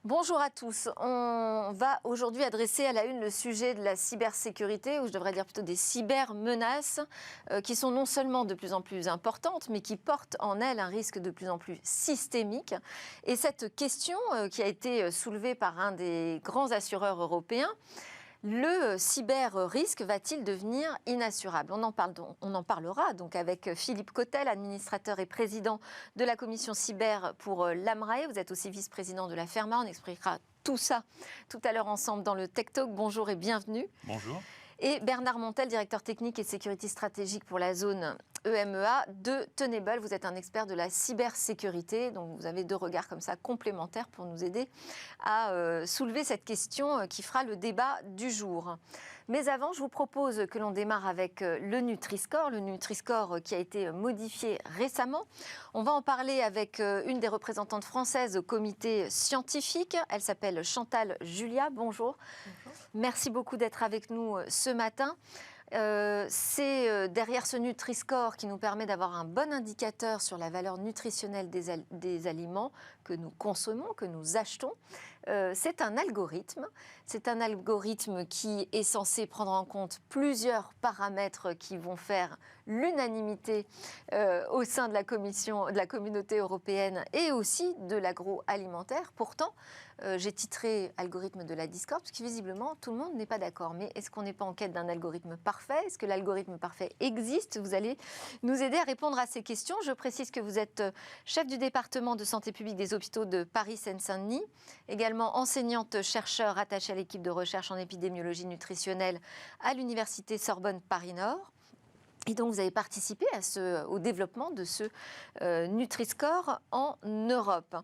Bonjour à tous. On va aujourd'hui adresser à la une le sujet de la cybersécurité, ou je devrais dire plutôt des cybermenaces, qui sont non seulement de plus en plus importantes, mais qui portent en elles un risque de plus en plus systémique. Et cette question qui a été soulevée par un des grands assureurs européens, le cyber-risque va-t-il devenir inassurable? On en parlera donc avec Philippe Cottel, administrateur et président de la commission cyber pour l'AMRAE. Vous êtes aussi vice-président de la FERMA. On expliquera tout ça tout à l'heure ensemble dans le Tech Talk. Bonjour et bienvenue. Bonjour. Et Bernard Montel, directeur technique et sécurité stratégique pour la zone EMEA de Tenable. Vous êtes un expert de la cybersécurité, donc vous avez deux regards comme ça complémentaires pour nous aider à soulever cette question qui fera le débat du jour. Mais avant, je vous propose que l'on démarre avec le Nutri-Score qui a été modifié récemment. On va en parler avec une des représentantes françaises au comité scientifique. Elle s'appelle Chantal Julia. Bonjour. Bonjour. Merci beaucoup d'être avec nous ce matin. C'est derrière ce Nutri-Score qui nous permet d'avoir un bon indicateur sur la valeur nutritionnelle des aliments que nous consommons, que nous achetons. C'est un algorithme. C'est un algorithme qui est censé prendre en compte plusieurs paramètres qui vont faire l'unanimité au sein de la communauté européenne et aussi de l'agroalimentaire. Pourtant, j'ai titré algorithme de la discorde parce que visiblement tout le monde n'est pas d'accord. Mais est-ce qu'on n'est pas en quête d'un algorithme parfait? Est-ce que l'algorithme parfait existe? Vous allez nous aider à répondre à ces questions. Je précise que vous êtes chef du département de santé publique des hôpitaux de Paris-Seine-Saint-Denis, également enseignante-chercheur attachée à l'équipe de recherche en épidémiologie nutritionnelle à l'université Sorbonne Paris-Nord. Et donc, vous avez participé au développement de ce Nutri-Score en Europe.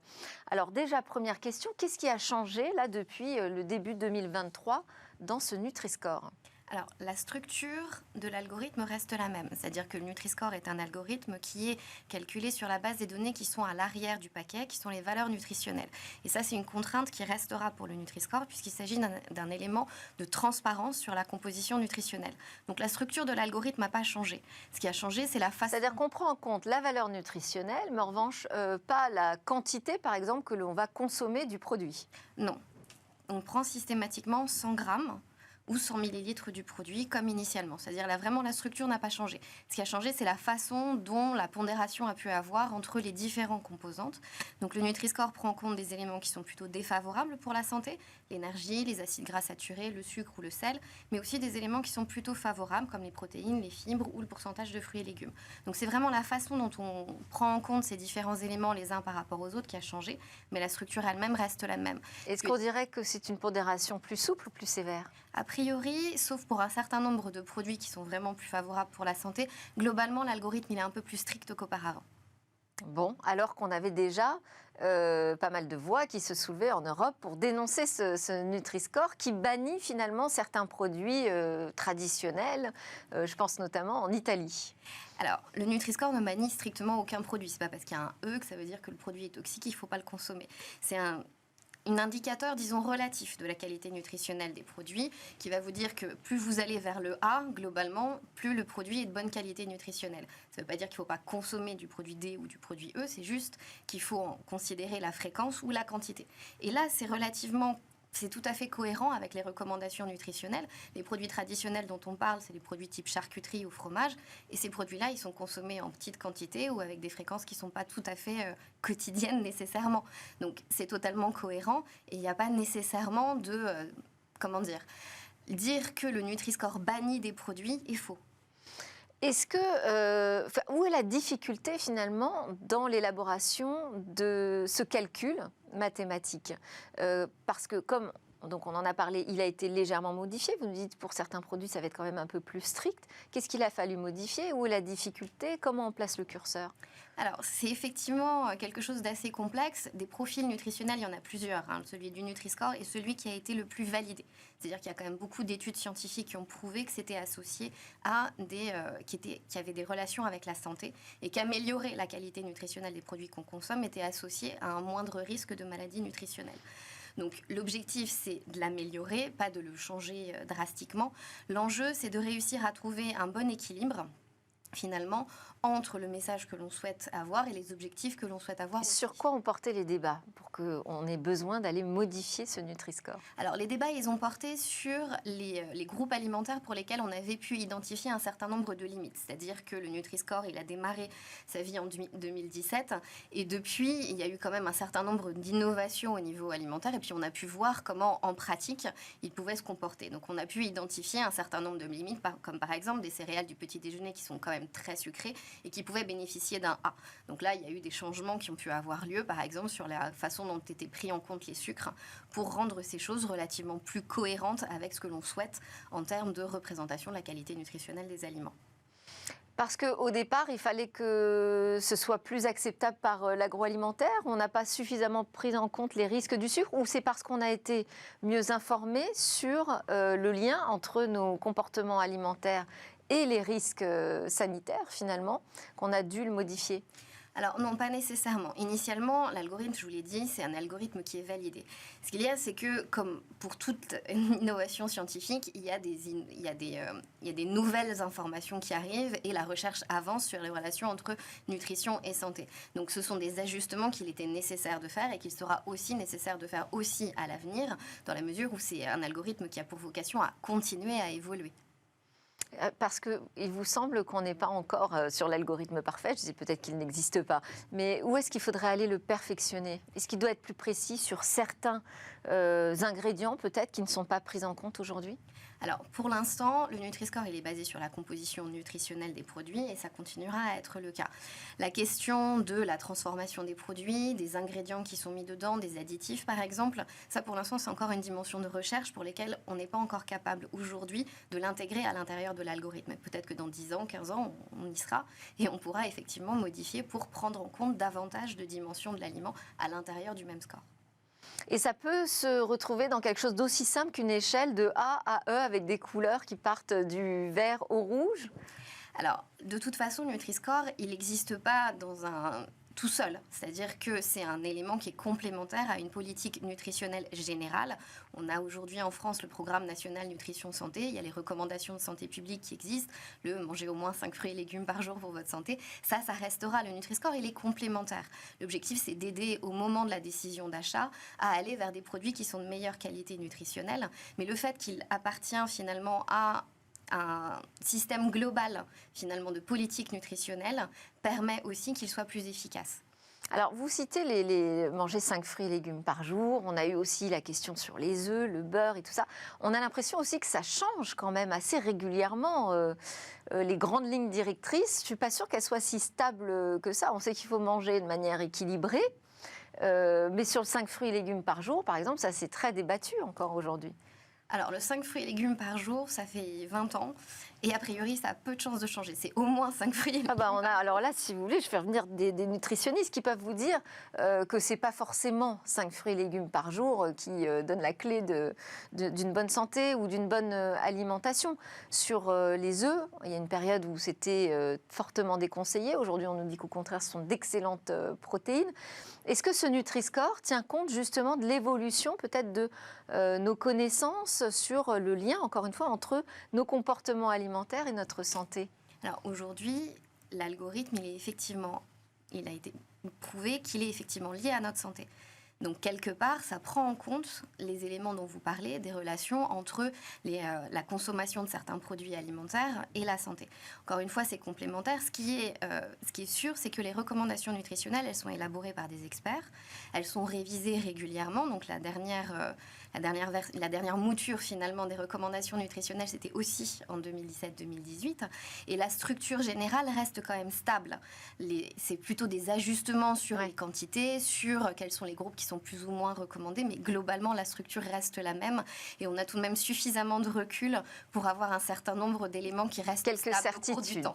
Alors déjà, première question, qu'est-ce qui a changé là depuis le début 2023 dans ce Nutri-Score ? Alors, la structure de l'algorithme reste la même. C'est-à-dire que le Nutri-Score est un algorithme qui est calculé sur la base des données qui sont à l'arrière du paquet, qui sont les valeurs nutritionnelles. Et ça, c'est une contrainte qui restera pour le Nutri-Score, puisqu'il s'agit d'un élément de transparence sur la composition nutritionnelle. Donc, la structure de l'algorithme n'a pas changé. Ce qui a changé, c'est la façon... C'est-à-dire qu'on prend en compte la valeur nutritionnelle, mais en revanche, pas la quantité, par exemple, que l'on va consommer du produit. Non. On prend systématiquement 100 grammes ou 100 millilitres du produit comme initialement. C'est-à-dire là, vraiment, la structure n'a pas changé. Ce qui a changé, c'est la façon dont la pondération a pu avoir entre les différentes composantes. Donc le Nutri-Score prend en compte des éléments qui sont plutôt défavorables pour la santé, l'énergie, les acides gras saturés, le sucre ou le sel, mais aussi des éléments qui sont plutôt favorables comme les protéines, les fibres ou le pourcentage de fruits et légumes. Donc c'est vraiment la façon dont on prend en compte ces différents éléments les uns par rapport aux autres qui a changé, mais la structure elle-même reste la même. Est-ce qu'on dirait que c'est une pondération plus souple ou plus sévère ? A priori, sauf pour un certain nombre de produits qui sont vraiment plus favorables pour la santé, globalement, l'algorithme il est un peu plus strict qu'auparavant. Bon, alors qu'on avait déjà pas mal de voix qui se soulevaient en Europe pour dénoncer ce Nutri-Score qui bannit finalement certains produits traditionnels, je pense notamment en Italie. Alors, le Nutri-Score ne bannit strictement aucun produit. C'est pas parce qu'il y a un E que ça veut dire que le produit est toxique, il ne faut pas le consommer. C'est un indicateur, disons, relatif de la qualité nutritionnelle des produits qui va vous dire que plus vous allez vers le A, globalement, plus le produit est de bonne qualité nutritionnelle. Ça ne veut pas dire qu'il ne faut pas consommer du produit D ou du produit E, c'est juste qu'il faut en considérer la fréquence ou la quantité. Et là, c'est tout à fait cohérent avec les recommandations nutritionnelles. Les produits traditionnels dont on parle, c'est les produits type charcuterie ou fromage. Et ces produits-là, ils sont consommés en petite quantité ou avec des fréquences qui ne sont pas tout à fait quotidiennes nécessairement. Donc, c'est totalement cohérent et il n'y a pas nécessairement de... dire que le Nutri-Score bannit des produits est faux. Est-ce que, où est la difficulté finalement dans l'élaboration de ce calcul mathématique ? Parce que donc on en a parlé, il a été légèrement modifié. Vous nous dites pour certains produits ça va être quand même un peu plus strict. Qu'est-ce qu'il a fallu modifier? Où est la difficulté? Comment on place le curseur? Alors, c'est effectivement quelque chose d'assez complexe. Des profils nutritionnels, il y en a plusieurs. Celui du Nutri-Score est celui qui a été le plus validé. C'est-à-dire qu'il y a quand même beaucoup d'études scientifiques qui ont prouvé que c'était associé à qui avaient des relations avec la santé et qu'améliorer la qualité nutritionnelle des produits qu'on consomme était associé à un moindre risque de maladie nutritionnelle. Donc l'objectif, c'est de l'améliorer, pas de le changer drastiquement. L'enjeu, c'est de réussir à trouver un bon équilibre finalement, entre le message que l'on souhaite avoir et les objectifs que l'on souhaite avoir. Sur quoi ont porté les débats pour qu'on ait besoin d'aller modifier ce Nutri-Score? Alors, les débats, ils ont porté sur les groupes alimentaires pour lesquels on avait pu identifier un certain nombre de limites. C'est-à-dire que le Nutri-Score, il a démarré sa vie en 2017 et depuis, il y a eu quand même un certain nombre d'innovations au niveau alimentaire et puis on a pu voir comment, en pratique, il pouvait se comporter. Donc, on a pu identifier un certain nombre de limites, comme par exemple des céréales du petit déjeuner qui sont quand même très sucrées et qui pouvaient bénéficier d'un A. Donc là, il y a eu des changements qui ont pu avoir lieu, par exemple, sur la façon dont étaient pris en compte les sucres pour rendre ces choses relativement plus cohérentes avec ce que l'on souhaite en termes de représentation de la qualité nutritionnelle des aliments. Parce qu'au départ, il fallait que ce soit plus acceptable par l'agroalimentaire. On n'a pas suffisamment pris en compte les risques du sucre, ou c'est parce qu'on a été mieux informé sur le lien entre nos comportements alimentaires et les risques sanitaires, finalement, qu'on a dû le modifier? Alors non, pas nécessairement. Initialement, l'algorithme, je vous l'ai dit, c'est un algorithme qui est validé. Ce qu'il y a, c'est que, comme pour toute innovation scientifique, il y a des nouvelles informations qui arrivent et la recherche avance sur les relations entre nutrition et santé. Donc ce sont des ajustements qu'il était nécessaire de faire et qu'il sera aussi nécessaire de faire aussi à l'avenir, dans la mesure où c'est un algorithme qui a pour vocation à continuer à évoluer. Parce qu'il vous semble qu'on n'est pas encore sur l'algorithme parfait, je dis peut-être qu'il n'existe pas, mais où est-ce qu'il faudrait aller le perfectionner? Est-ce qu'il doit être plus précis sur certains ingrédients peut-être qui ne sont pas pris en compte aujourd'hui? Alors, pour l'instant, le Nutri-Score, il est basé sur la composition nutritionnelle des produits et ça continuera à être le cas. La question de la transformation des produits, des ingrédients qui sont mis dedans, des additifs par exemple, ça pour l'instant, c'est encore une dimension de recherche pour lesquelles on n'est pas encore capable aujourd'hui de l'intégrer à l'intérieur de l'algorithme. Peut-être que dans 10 ans, 15 ans, on y sera et on pourra effectivement modifier pour prendre en compte davantage de dimensions de l'aliment à l'intérieur du même score. Et ça peut se retrouver dans quelque chose d'aussi simple qu'une échelle de A à E avec des couleurs qui partent du vert au rouge? Alors, de toute façon, Nutri-Score, il n'existe pas tout seul. C'est-à-dire que c'est un élément qui est complémentaire à une politique nutritionnelle générale. On a aujourd'hui en France le programme national nutrition santé. Il y a les recommandations de santé publique qui existent. Le manger au moins 5 fruits et légumes par jour pour votre santé. Ça restera. Le Nutri-Score, il est complémentaire. L'objectif, c'est d'aider au moment de la décision d'achat à aller vers des produits qui sont de meilleure qualité nutritionnelle. Mais le fait qu'il appartient finalement à un système global finalement de politique nutritionnelle permet aussi qu'il soit plus efficace. Alors, vous citez les manger 5 fruits et légumes par jour. On a eu aussi la question sur les œufs, le beurre et tout ça. On a l'impression aussi que ça change quand même assez régulièrement les grandes lignes directrices. Je ne suis pas sûre qu'elles soient si stables que ça. On sait qu'il faut manger de manière équilibrée. Mais sur le 5 fruits et légumes par jour, par exemple, ça c'est très débattu encore aujourd'hui. Alors, le 5 fruits et légumes par jour, ça fait 20 ans. Et a priori, ça a peu de chances de changer. C'est au moins 5 fruits et légumes. Alors là, si vous voulez, je fais venir des nutritionnistes qui peuvent vous dire que ce n'est pas forcément 5 fruits et légumes par jour qui donnent la clé d'une bonne santé ou d'une bonne alimentation. Sur les œufs, il y a une période où c'était fortement déconseillé. Aujourd'hui, on nous dit qu'au contraire, ce sont d'excellentes protéines. Est-ce que ce Nutri-Score tient compte justement de l'évolution peut-être de nos connaissances sur le lien, encore une fois, entre nos comportements alimentaires et notre santé? Alors aujourd'hui, l'algorithme, il a été prouvé qu'il est effectivement lié à notre santé. Donc, quelque part, ça prend en compte les éléments dont vous parlez, des relations entre la consommation de certains produits alimentaires et la santé. Encore une fois, c'est complémentaire. Ce qui est sûr, c'est que les recommandations nutritionnelles, elles sont élaborées par des experts. Elles sont révisées régulièrement. Donc, la dernière mouture, finalement, des recommandations nutritionnelles, c'était aussi en 2017-2018. Et la structure générale reste quand même stable. C'est plutôt des ajustements sur les quantités, sur quels sont les groupes qui sont plus ou moins recommandés, mais globalement, la structure reste la même et on a tout de même suffisamment de recul pour avoir un certain nombre d'éléments qui restent quelques stables au cours du temps.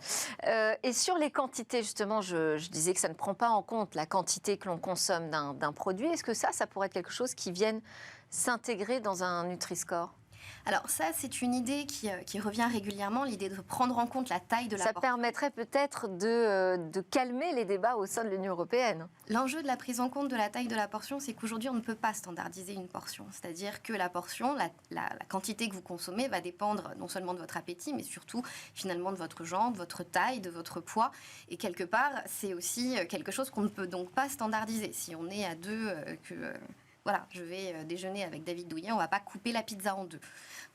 Et sur les quantités, justement, je disais que ça ne prend pas en compte la quantité que l'on consomme d'un produit. Est-ce que ça pourrait être quelque chose qui vienne s'intégrer dans un Nutri-Score ? Alors ça, c'est une idée qui revient régulièrement, l'idée de prendre en compte la taille de la portion. Ça permettrait peut-être de calmer les débats au sein de l'Union européenne. L'enjeu de la prise en compte de la taille de la portion, c'est qu'aujourd'hui, on ne peut pas standardiser une portion. C'est-à-dire que la portion, la quantité que vous consommez va dépendre non seulement de votre appétit, mais surtout finalement de votre genre, de votre taille, de votre poids. Et quelque part, c'est aussi quelque chose qu'on ne peut donc pas standardiser. Si on est à deux, voilà, je vais déjeuner avec David Douillet, on ne va pas couper la pizza en deux.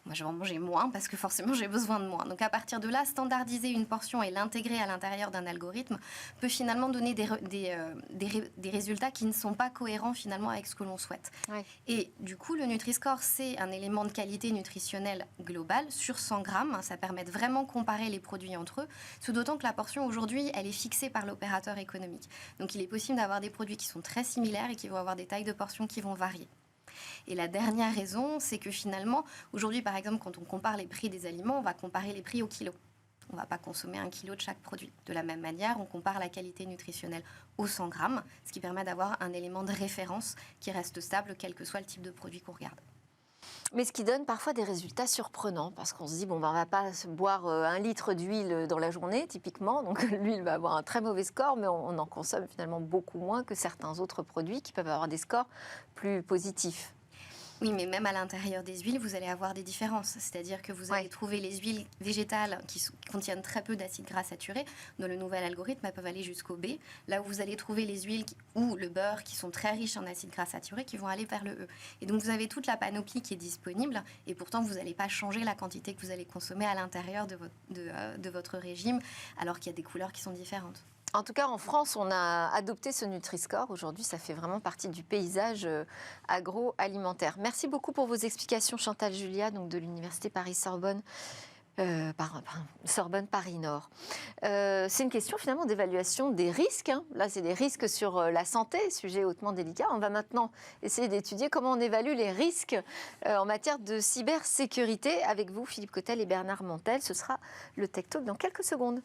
Moi, je vais en manger moins parce que forcément, j'ai besoin de moins. Donc, à partir de là, standardiser une portion et l'intégrer à l'intérieur d'un algorithme peut finalement donner des résultats qui ne sont pas cohérents finalement avec ce que l'on souhaite. Ouais. Et du coup, le Nutri-Score, c'est un élément de qualité nutritionnelle globale sur 100 grammes. Ça permet de vraiment comparer les produits entre eux. Tout d'autant que la portion, aujourd'hui, elle est fixée par l'opérateur économique. Donc, il est possible d'avoir des produits qui sont très similaires et qui vont avoir des tailles de portions qui vont varier. Et la dernière raison, c'est que finalement, aujourd'hui, par exemple, quand on compare les prix des aliments, on va comparer les prix au kilo. On ne va pas consommer 1 kilo de chaque produit. De la même manière, on compare la qualité nutritionnelle au 100 grammes, ce qui permet d'avoir un élément de référence qui reste stable, quel que soit le type de produit qu'on regarde. Mais ce qui donne parfois des résultats surprenants, parce qu'on se dit, bon, ben, on ne va pas boire 1 litre d'huile dans la journée, typiquement, donc l'huile va avoir un très mauvais score, mais on en consomme finalement beaucoup moins que certains autres produits qui peuvent avoir des scores plus positifs. Oui, mais même à l'intérieur des huiles, vous allez avoir des différences. C'est-à-dire que vous allez trouver les huiles végétales qui contiennent très peu d'acides gras saturés. Dans le nouvel algorithme, elles peuvent aller jusqu'au B. Là où vous allez trouver les huiles ou le beurre qui sont très riches en acides gras saturés qui vont aller vers le E. Et donc, vous avez toute la panoplie qui est disponible. Et pourtant, vous n'allez pas changer la quantité que vous allez consommer à l'intérieur de votre régime, alors qu'il y a des couleurs qui sont différentes. En tout cas, en France, on a adopté ce Nutri-Score. Aujourd'hui, ça fait vraiment partie du paysage agroalimentaire. Merci beaucoup pour vos explications, Chantal Julia, donc de l'Université Paris-Sorbonne. Sorbonne Paris-Nord. C'est une question finalement d'évaluation des risques. Là, c'est des risques sur la santé, sujet hautement délicat. On va maintenant essayer d'étudier comment on évalue les risques en matière de cybersécurité avec vous, Philippe Cotel et Bernard Montel. Ce sera le Tech Talk dans quelques secondes.